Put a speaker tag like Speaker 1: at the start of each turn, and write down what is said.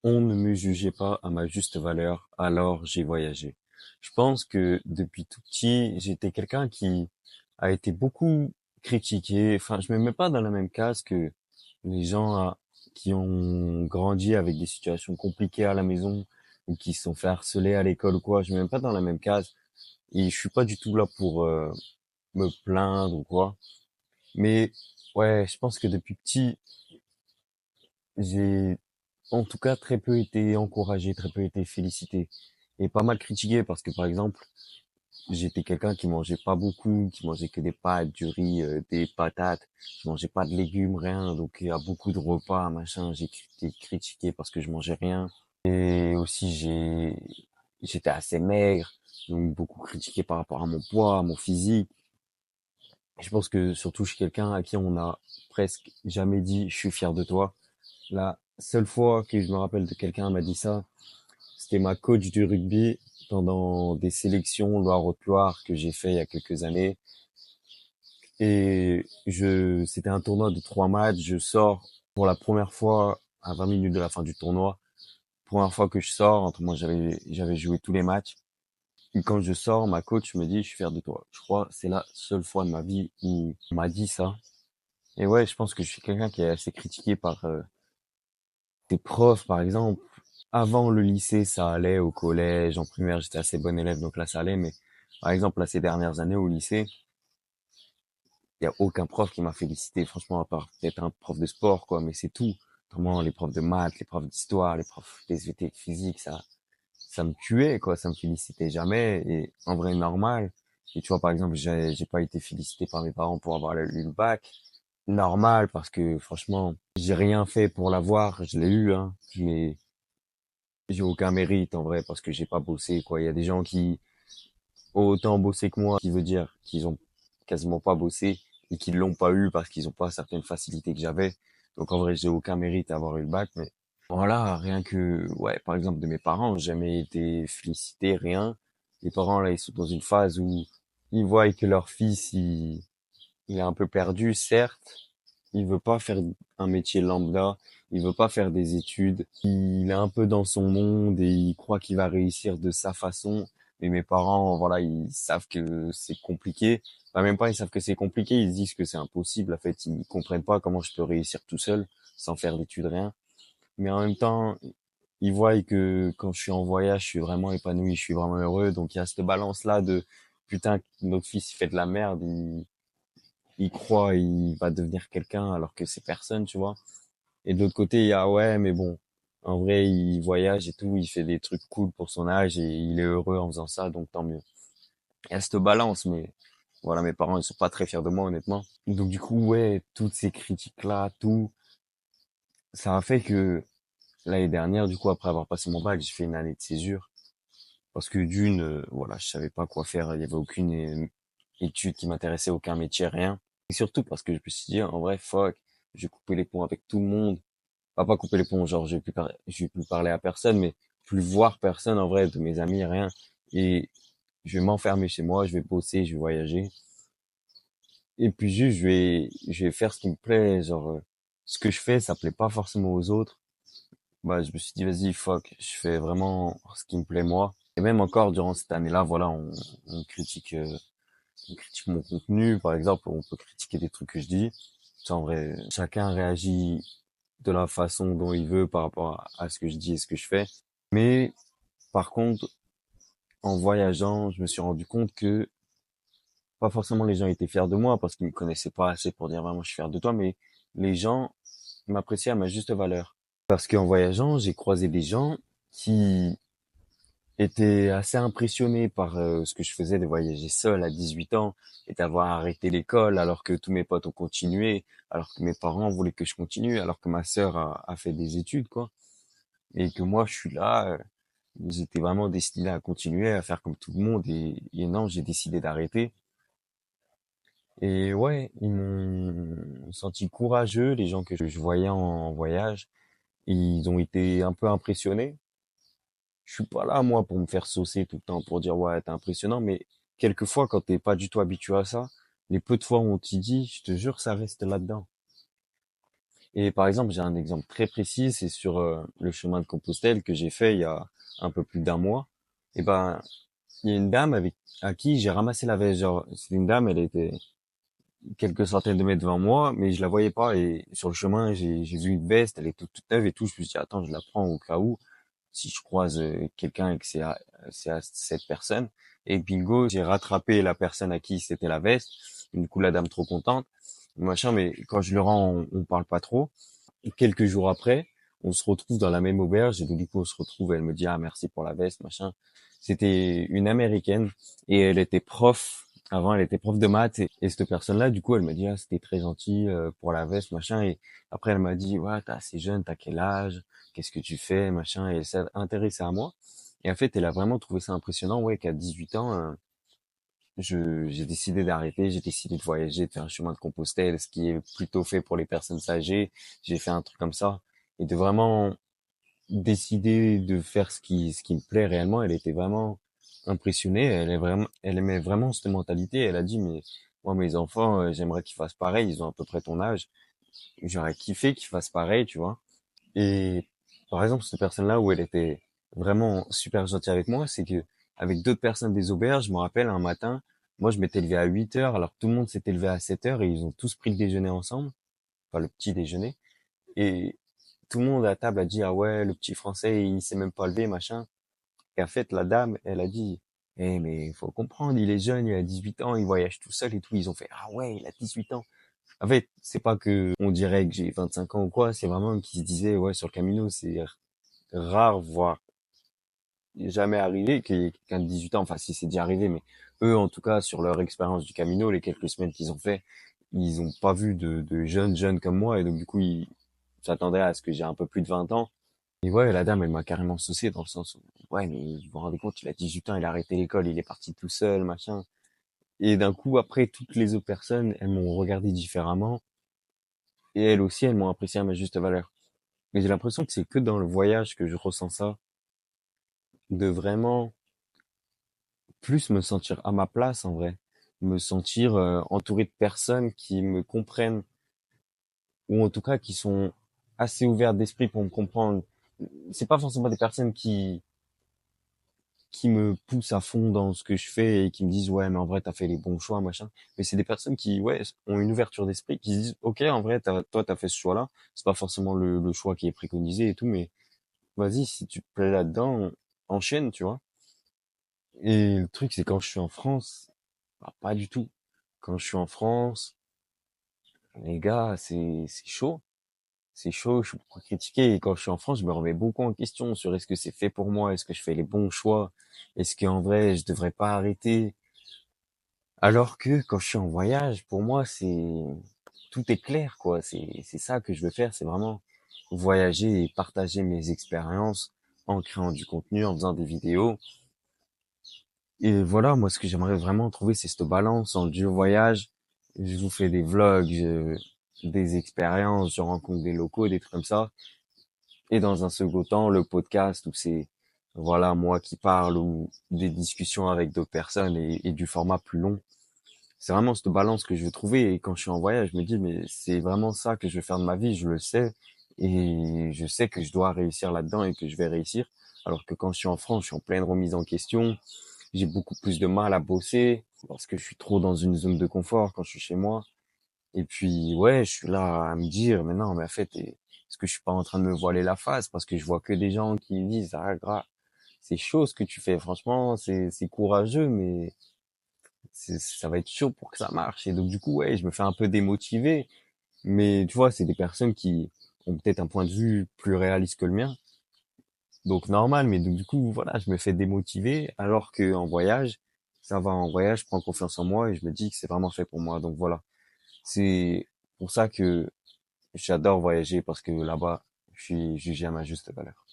Speaker 1: On ne me jugeait pas à ma juste valeur, alors j'ai voyagé. Je pense que depuis tout petit, j'étais quelqu'un qui a été beaucoup critiqué. Enfin, je me mets pas dans la même case que les gens qui ont grandi avec des situations compliquées à la maison ou qui se sont fait harceler à l'école ou quoi. Je me mets pas dans la même case et je suis pas du tout là pour me plaindre ou quoi. Mais ouais, je pense que depuis petit, j'ai en tout cas très peu été encouragé, très peu été félicité et pas mal critiqué parce que par exemple, j'étais quelqu'un qui mangeait pas beaucoup, qui mangeait que des pâtes, du riz, des patates, je mangeais pas de légumes, rien, donc il y a beaucoup de repas, machin, j'ai été critiqué parce que je mangeais rien et aussi j'étais assez maigre, donc beaucoup critiqué par rapport à mon poids, à mon physique. Je pense que surtout je suis quelqu'un à qui on a presque jamais dit je suis fier de toi. La seule fois que je me rappelle de quelqu'un m'a dit ça, c'était ma coach du rugby pendant des sélections Loire-Haute-Loire que j'ai fait il y a quelques années. Et c'était un tournoi de 3 matchs. Je sors pour la première fois à 20 minutes de la fin du tournoi. Première fois que je sors, entre moi j'avais joué tous les matchs. Et quand je sors, ma coach me dit, je suis fier de toi. Je crois que c'est la seule fois de ma vie où on m'a dit ça. Et ouais, je pense que je suis quelqu'un qui est assez critiqué par des profs, par exemple. Avant le lycée, ça allait. Au collège, en primaire, j'étais assez bon élève, donc là, ça allait. Mais par exemple, là, ces dernières années au lycée, il y a aucun prof qui m'a félicité. Franchement, à part peut-être un prof de sport, quoi. Mais c'est tout. Vraiment, les profs de maths, les profs d'histoire, les profs d'SVT, de physique, ça me tuait, quoi. Ça me félicitait jamais. Et en vrai, normal. Et tu vois, par exemple, j'ai pas été félicité par mes parents pour avoir eu le bac. Normal, parce que franchement, j'ai rien fait pour l'avoir. Je l'ai eu, hein. J'ai aucun mérite en vrai parce que j'ai pas bossé quoi. Il y a des gens qui ont autant bossé que moi, qui veut dire qu'ils ont quasiment pas bossé et qu'ils l'ont pas eu parce qu'ils ont pas certaines facilités que j'avais. Donc en vrai, j'ai aucun mérite à avoir eu le bac, mais voilà, rien que ouais, par exemple de mes parents, j'ai jamais été félicité, rien. Les parents là, ils sont dans une phase où ils voient que leur fils il est un peu perdu, certes. Il veut pas faire un métier lambda. Il veut pas faire des études. Il est un peu dans son monde et il croit qu'il va réussir de sa façon. Mais mes parents, voilà, ils savent que c'est compliqué. Enfin, même pas, ils savent que c'est compliqué. Ils se disent que c'est impossible. En fait, ils comprennent pas comment je peux réussir tout seul, sans faire d'études, rien. Mais en même temps, ils voient que quand je suis en voyage, je suis vraiment épanoui, je suis vraiment heureux. Donc, il y a cette balance-là de, putain, notre fils, il fait de la merde, il croit il va devenir quelqu'un alors que c'est personne, tu vois. Et de l'autre côté, il y a ouais, mais bon, en vrai, il voyage et tout, il fait des trucs cool pour son âge et il est heureux en faisant ça, donc tant mieux. Il y a cette balance, mais voilà, mes parents, ils sont pas très fiers de moi, honnêtement. Donc du coup, ouais, toutes ces critiques-là, tout, ça a fait que l'année dernière, du coup, après avoir passé mon bac, j'ai fait une année de césure. Parce que d'une, voilà, je savais pas quoi faire, il y avait aucune étude qui m'intéressait, aucun métier, rien. Et surtout parce que je me suis dit, en vrai, fuck, j'ai coupé les ponts avec tout le monde. Enfin, pas couper les ponts, genre, je vais plus parler à personne, mais plus voir personne, en vrai, de mes amis, rien. Et je vais m'enfermer chez moi, je vais bosser, je vais voyager. Et puis juste, je vais faire ce qui me plaît, genre, ce que je fais, ça plaît pas forcément aux autres. Bah, je me suis dit, vas-y, fuck, je fais vraiment ce qui me plaît moi. Et même encore durant cette année-là, voilà, on critique mon contenu, par exemple, on peut critiquer des trucs que je dis. Ça, en vrai, chacun réagit de la façon dont il veut par rapport à ce que je dis et ce que je fais. Mais par contre, en voyageant, je me suis rendu compte que pas forcément les gens étaient fiers de moi parce qu'ils me connaissaient pas assez pour dire vraiment je suis fier de toi, mais les gens m'appréciaient à ma juste valeur. Parce qu'en voyageant, j'ai croisé des gens qui étaient assez impressionnés par ce que je faisais de voyager seul à 18 ans et d'avoir arrêté l'école alors que tous mes potes ont continué, alors que mes parents voulaient que je continue, alors que ma sœur a fait des études, quoi. Et que moi, je suis là, j'étais vraiment destiné à continuer à faire comme tout le monde et non, j'ai décidé d'arrêter. Et ouais, ils m'ont senti courageux, les gens que je voyais en voyage. Ils ont été un peu impressionnés. Je suis pas là, moi, pour me faire saucer tout le temps, pour dire, ouais, t'es impressionnant, mais quelquefois, quand t'es pas du tout habitué à ça, les peu de fois où on t'y dit, je te jure, ça reste là-dedans. Et par exemple, j'ai un exemple très précis, c'est sur le chemin de Compostelle que j'ai fait il y a un peu plus d'un mois. Et ben, il y a une dame à qui j'ai ramassé la veste. Genre, c'est une dame, elle était quelques centaines de mètres devant moi, mais je la voyais pas. Et sur le chemin, j'ai vu une veste, elle est toute neuve et tout. Je me suis dit, attends, je la prends au cas où, si je croise quelqu'un et que c'est à cette personne. Et bingo, j'ai rattrapé la personne à qui c'était la veste. Du coup, la dame trop contente, machin, mais quand je le rends, on parle pas trop. Et quelques jours après, on se retrouve dans la même auberge et donc, du coup on se retrouve, elle me dit ah merci pour la veste machin. C'était une américaine et elle était prof. Avant, elle était prof de maths et cette personne-là, du coup, elle m'a dit ah c'était très gentil pour la veste machin et après elle m'a dit ouais t'es assez jeune, t'as quel âge, qu'est-ce que tu fais machin et elle s'est intéressée à moi et en fait elle a vraiment trouvé ça impressionnant ouais qu'à 18 ans j'ai décidé d'arrêter, j'ai décidé de voyager, de faire un chemin de Compostelle, ce qui est plutôt fait pour les personnes âgées. J'ai fait un truc comme ça et de vraiment décider de faire ce qui me plaît réellement. Elle était vraiment impressionnée. Elle aimait vraiment cette mentalité. Elle a dit mais moi mes enfants, j'aimerais qu'ils fassent pareil. Ils ont à peu près ton âge. J'aurais kiffé qu'ils fassent pareil, tu vois. Et par exemple, cette personne-là où elle était vraiment super gentille avec moi, c'est que avec d'autres personnes des auberges, je me rappelle un matin, moi je m'étais levé à 8 heures, alors que tout le monde s'était levé à 7 heures et ils ont tous pris le déjeuner ensemble, enfin le petit déjeuner. Et tout le monde à table a dit ah ouais, le petit français il s'est même pas levé machin. Et en fait la dame, elle a dit eh mais il faut comprendre, il est jeune, il a 18 ans, il voyage tout seul et tout. Ils ont fait ah ouais, il a 18 ans. En fait, c'est pas que on dirait que j'ai 25 ans ou quoi, c'est vraiment qu'ils se disaient ouais sur le Camino c'est rare, voire jamais arrivé qu'il y ait quelqu'un de 18 ans, enfin si c'est déjà arrivé, mais eux en tout cas sur leur expérience du Camino, les quelques semaines qu'ils ont fait, ils ont pas vu de jeunes comme moi et donc du coup ils s'attendaient à ce que j'ai un peu plus de 20 ans. Et ouais, la dame elle m'a carrément saucé dans le sens où ouais mais vous vous rendez compte, il a 18 ans, il a arrêté l'école, il est parti tout seul, machin. Et d'un coup après toutes les autres personnes, elles m'ont regardé différemment et elles aussi elles m'ont apprécié à ma juste valeur. Mais j'ai l'impression que c'est que dans le voyage que je ressens ça, de vraiment plus me sentir à ma place en vrai, me sentir entouré de personnes qui me comprennent ou en tout cas qui sont assez ouvertes d'esprit pour me comprendre. C'est pas forcément des personnes qui me poussent à fond dans ce que je fais et qui me disent ouais mais en vrai t'as fait les bons choix machin, mais c'est des personnes qui ouais ont une ouverture d'esprit, qui se disent ok en vrai toi t'as fait ce choix-là, c'est pas forcément le choix qui est préconisé et tout, mais vas-y si tu te plais là-dedans enchaîne tu vois. Et le truc c'est quand je suis en France, bah, pas du tout. Quand je suis en France, les gars, c'est chaud. C'est chaud, je suis beaucoup critiqué. Et quand je suis en France, je me remets beaucoup en question sur est-ce que c'est fait pour moi, est-ce que je fais les bons choix, est-ce qu'en vrai, je devrais pas arrêter. Alors que quand je suis en voyage, pour moi, tout est clair, quoi. C'est ça que je veux faire, c'est vraiment voyager et partager mes expériences en créant du contenu, en faisant des vidéos. Et voilà, moi, ce que j'aimerais vraiment trouver, c'est cette balance entre du voyage. Je vous fais des vlogs, des expériences, je rencontre des locaux, des trucs comme ça. Et dans un second temps, le podcast où c'est, voilà, moi qui parle ou des discussions avec d'autres personnes et du format plus long. C'est vraiment cette balance que je veux trouver. Et quand je suis en voyage, je me dis, mais c'est vraiment ça que je veux faire de ma vie, je le sais. Et je sais que je dois réussir là-dedans et que je vais réussir. Alors que quand je suis en France, je suis en pleine remise en question, j'ai beaucoup plus de mal à bosser parce que je suis trop dans une zone de confort quand je suis chez moi. Et puis, ouais, je suis là à me dire, mais non, mais en fait, est-ce que je suis pas en train de me voiler la face parce que je vois que des gens qui me disent, ah, gras, c'est chaud ce que tu fais, franchement, c'est courageux, mais ça va être chaud pour que ça marche. Et donc, du coup, ouais, je me fais un peu démotiver. Mais tu vois, c'est des personnes qui ont peut-être un point de vue plus réaliste que le mien. Donc normal, mais donc, du coup, voilà, je me fais démotiver alors que en voyage, ça va en voyage, je prends confiance en moi et je me dis que c'est vraiment fait pour moi. Donc voilà, c'est pour ça que j'adore voyager parce que là-bas, je suis jugé à ma juste valeur.